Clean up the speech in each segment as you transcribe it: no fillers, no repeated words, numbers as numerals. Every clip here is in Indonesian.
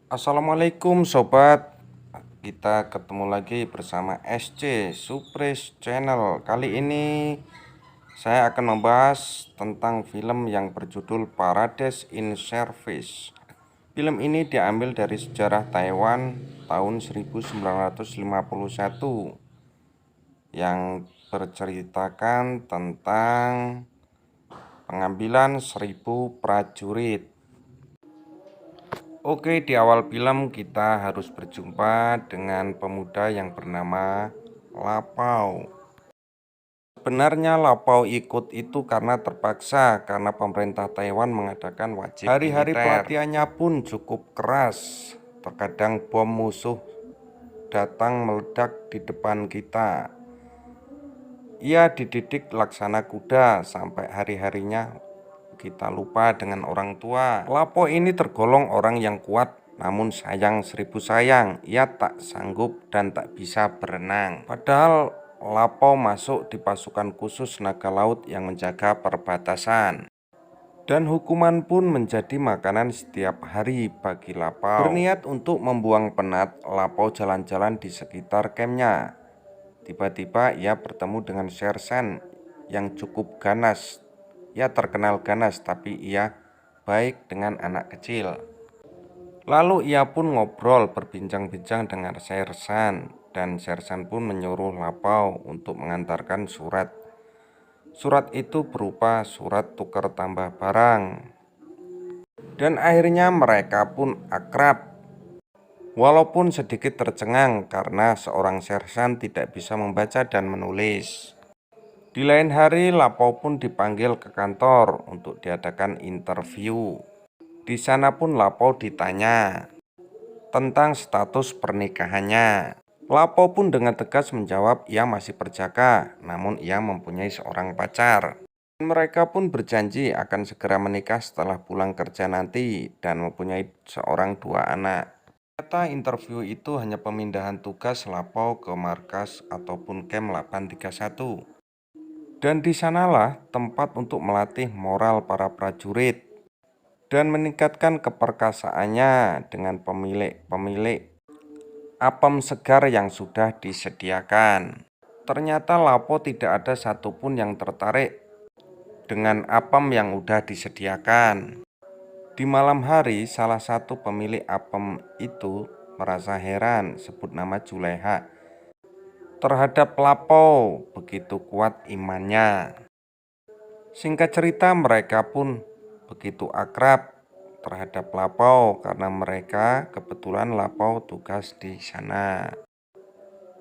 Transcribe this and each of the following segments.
Assalamualaikum sobat, kita ketemu lagi bersama SC Surprise Channel. Kali ini saya akan membahas tentang film yang berjudul Paradise in Service. Film ini diambil dari sejarah Taiwan tahun 1951 yang berceritakan tentang pengambilan 1000 prajurit. Oke, di awal film kita harus berjumpa dengan pemuda yang bernama Lapau. Sebenarnya Lapau ikut itu karena terpaksa, karena pemerintah Taiwan mengadakan wajib militer. Hari-hari pelatihannya pun cukup keras. Terkadang bom musuh datang meledak di depan kita. Ia dididik laksana kuda sampai hari-harinya kita lupa dengan orang tua. Lapo ini tergolong orang yang kuat, namun sayang seribu sayang, ia tak sanggup dan tak bisa berenang. Padahal Lapo masuk di pasukan khusus naga laut yang menjaga perbatasan. Dan hukuman pun menjadi makanan setiap hari bagi Lapau. Berniat untuk membuang penat, Lapau jalan-jalan di sekitar kampnya. Tiba-tiba ia bertemu dengan sersan yang cukup ganas. Ia terkenal ganas, tapi ia baik dengan anak kecil. Lalu ia pun ngobrol berbincang-bincang dengan sersan, dan sersan pun menyuruh Lapau untuk mengantarkan surat. Surat itu berupa surat tukar tambah barang. Dan akhirnya mereka pun akrab. Walaupun sedikit tercengang karena seorang sersan tidak bisa membaca dan menulis. Di lain hari, Lapau pun dipanggil ke kantor untuk diadakan interview. Di sana pun Lapau ditanya tentang status pernikahannya. Lapau pun dengan tegas menjawab ia masih berjaka, namun ia mempunyai seorang pacar. Mereka pun berjanji akan segera menikah setelah pulang kerja nanti dan mempunyai seorang dua anak. Ternyata interview itu hanya pemindahan tugas Lapau ke markas ataupun camp 831. Dan di sanalah tempat untuk melatih moral para prajurit dan meningkatkan keperkasaannya dengan pemilik apem segar yang sudah disediakan. Ternyata Lapo tidak ada satupun yang tertarik dengan apem yang sudah disediakan. Di malam hari, salah satu pemilik apem itu merasa heran, sebut nama Juleha, terhadap Lapo, begitu kuat imannya. Singkat cerita, mereka pun begitu akrab terhadap Lapau karena mereka kebetulan Lapau tugas di sana.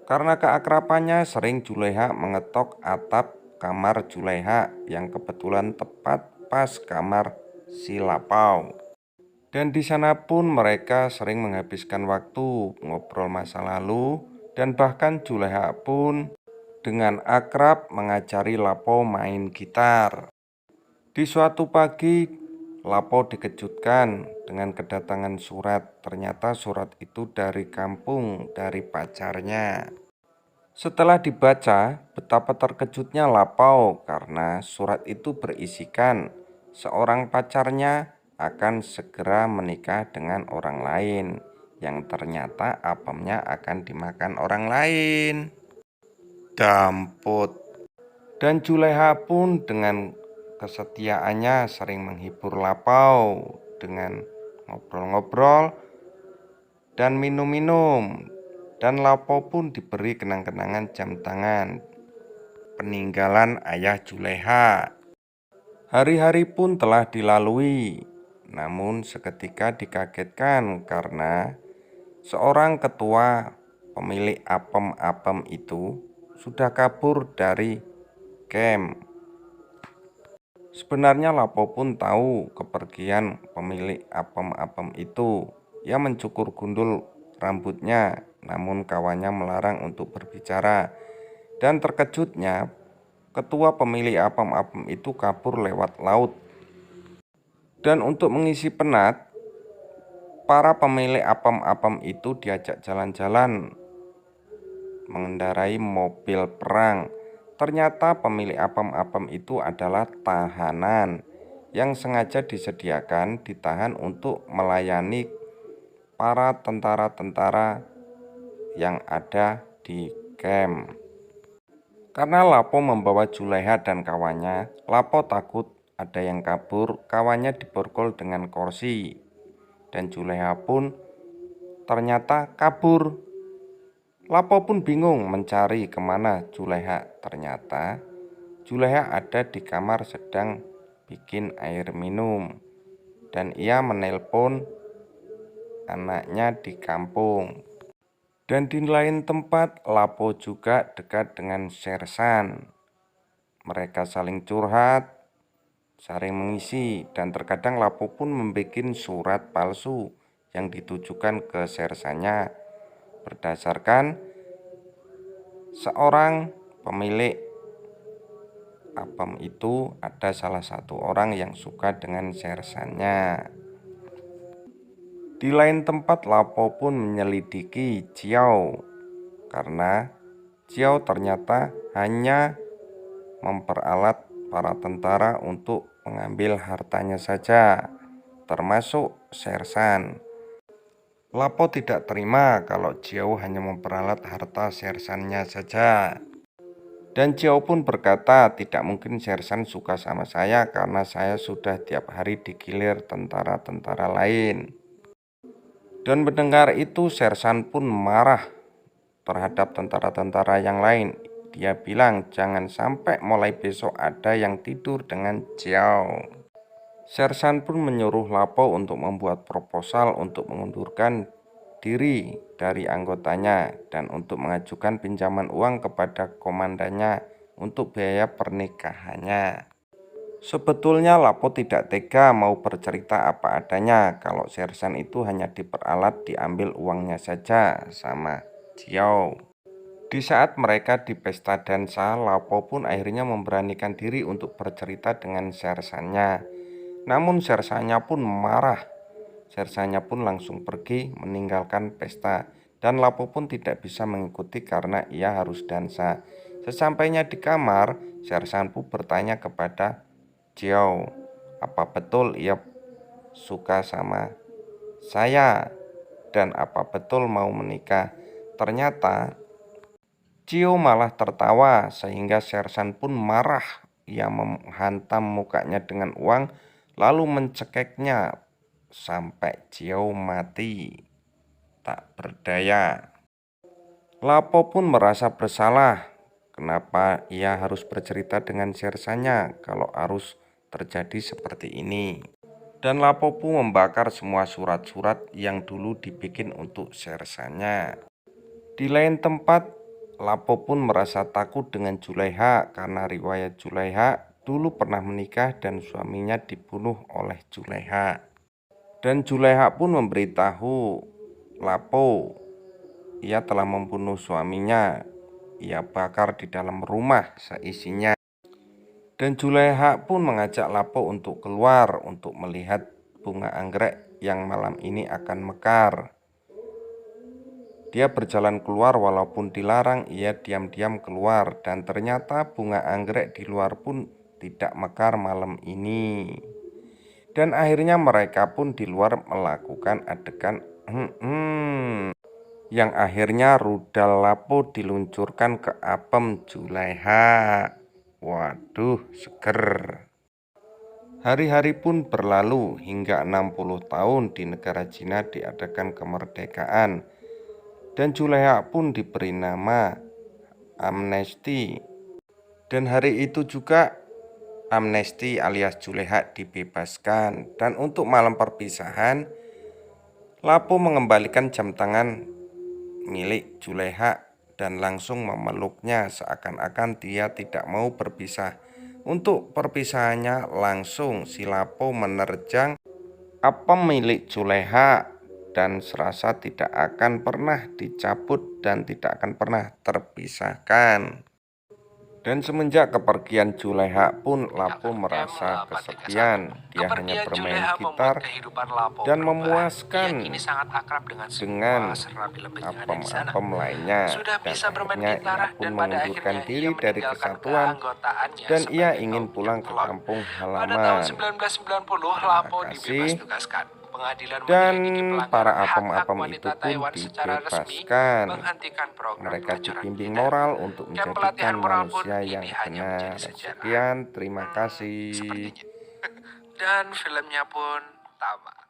Karena keakrabannya, sering Juleha mengetok atap kamar Juleha yang kebetulan tepat pas kamar si Lapau. Dan di sana pun mereka sering menghabiskan waktu ngobrol masa lalu, dan bahkan Juleha pun dengan akrab mengajari Lapo main gitar. Di suatu pagi, Lapo dikejutkan dengan kedatangan surat. Ternyata surat itu dari kampung, dari pacarnya. Setelah dibaca, betapa terkejutnya Lapo karena surat itu berisikan seorang pacarnya akan segera menikah dengan orang lain, yang ternyata apemnya akan dimakan orang lain. Damput. Dan Juleha pun dengan kesetiaannya sering menghibur Lapau dengan ngobrol-ngobrol dan minum-minum. Dan Lapau pun diberi kenang-kenangan jam tangan peninggalan ayah Juleha. Hari-hari pun telah dilalui, namun seketika dikagetkan karena seorang ketua pemilik apem-apem itu sudah kabur dari camp. Sebenarnya Lapo pun tahu kepergian pemilik apem-apem itu. Ia mencukur gundul rambutnya, namun kawannya melarang untuk berbicara. Dan terkejutnya, ketua pemilik apem-apem itu kabur lewat laut. Dan untuk mengisi penat, para pemilik apem-apem itu diajak jalan-jalan mengendarai mobil perang. Ternyata pemilik apem-apem itu adalah tahanan yang sengaja disediakan ditahan untuk melayani para tentara-tentara yang ada di camp. Karena Lapo membawa Zulaiha dan kawannya, Lapo takut ada yang kabur. Kawannya diborgol dengan kursi, dan Zulaiha pun ternyata kabur. Lapo pun bingung mencari kemana Zulaiha. Ternyata Zulaiha ada di kamar sedang bikin air minum, dan ia menelpon anaknya di kampung. Dan di lain tempat, Lapo juga dekat dengan Sersan. Mereka saling curhat, saling mengisi, dan terkadang Lapo pun membuat surat palsu yang ditujukan ke Sersannya berdasarkan seorang pemilik apem itu ada salah satu orang yang suka dengan Sersannya. Di lain tempat, Lapo pun menyelidiki Ciao karena Ciao ternyata hanya memperalat para tentara untuk mengambil hartanya saja, termasuk Sersan. Lapo tidak terima kalau Ciao hanya memperalat harta Sersannya saja. Dan Ciao pun berkata, tidak mungkin Sersan suka sama saya karena saya sudah tiap hari digilir tentara-tentara lain. Dan mendengar itu, Sersan pun marah terhadap tentara-tentara yang lain. Dia bilang, jangan sampai mulai besok ada yang tidur dengan Ciao. Sersan pun menyuruh Lapo untuk membuat proposal untuk mengundurkan diri dari anggotanya dan untuk mengajukan pinjaman uang kepada komandannya untuk biaya pernikahannya. Sebetulnya Lapo tidak tega mau bercerita apa adanya kalau Sersan itu hanya diperalat diambil uangnya saja sama Ciao. Di saat mereka di pesta dansa, Lapo pun akhirnya memberanikan diri untuk bercerita dengan Sersannya. Namun Sersannya pun marah. Sersannya pun langsung pergi meninggalkan pesta, dan Lapo pun tidak bisa mengikuti karena ia harus dansa. Sesampainya di kamar, Sersan pun bertanya kepada Ciao, apa betul ia suka sama saya dan apa betul mau menikah. Ternyata Ciao malah tertawa sehingga Sersan pun marah. Ia menghantam mukanya dengan uang lalu mencekiknya sampai Ciao mati tak berdaya. Lapo pun merasa bersalah. Kenapa ia harus bercerita dengan Sersannya kalau harus terjadi seperti ini. Dan Lapo pun membakar semua surat-surat yang dulu dibikin untuk Sersannya. Di lain tempat, Lapo pun merasa takut dengan Zulaiha karena riwayat Zulaiha dulu pernah menikah dan suaminya dibunuh oleh Zulaiha. Dan Zulaiha pun memberitahu Lapo ia telah membunuh suaminya. Ia bakar di dalam rumah seisinya. Dan Zulaiha pun mengajak Lapo untuk keluar untuk melihat bunga anggrek yang malam ini akan mekar. Dia berjalan keluar walaupun dilarang, ia diam-diam keluar dan ternyata bunga anggrek di luar pun tidak mekar malam ini. Dan akhirnya mereka pun di luar melakukan adegan yang akhirnya rudal Lapo diluncurkan ke apem Zulaiha. Waduh, seger. Hari-hari pun berlalu hingga 60 tahun di negara Cina diadakan kemerdekaan. Dan Zulaiha pun diberi nama amnesti. Dan hari itu juga amnesti alias Zulaiha dibebaskan. Dan untuk malam perpisahan, Lapo mengembalikan jam tangan milik Zulaiha dan langsung memeluknya seakan-akan dia tidak mau berpisah. Untuk perpisahannya langsung si Lapo menerjang apem milik Zulaiha dan serasa tidak akan pernah dicabut dan tidak akan pernah terpisahkan. Dan semenjak kepergian Zulaiha pun Lapo merasa kesepian. Dia hanya bermain gitar dan memuaskan dengan apem-apem lainnya. Dan akhirnya ia pun mengundurkan diri dari kesatuan dan ia ingin pulang ke kampung halaman. Terima kasih. Pengadilan Dan menyelidiki para pelanggaran hak-hak apem-apem itu wanita pun Taiwan secara resmi, dibebaskan. menghentikan program Mereka pelajaran dibimbing militer. moral untuk Camp menjadikan pelatihan moral pun manusia kini yang hanya benar. menjadi sejarah. Sekian, terima kasih. Sepertinya. Dan filmnya pun tamat.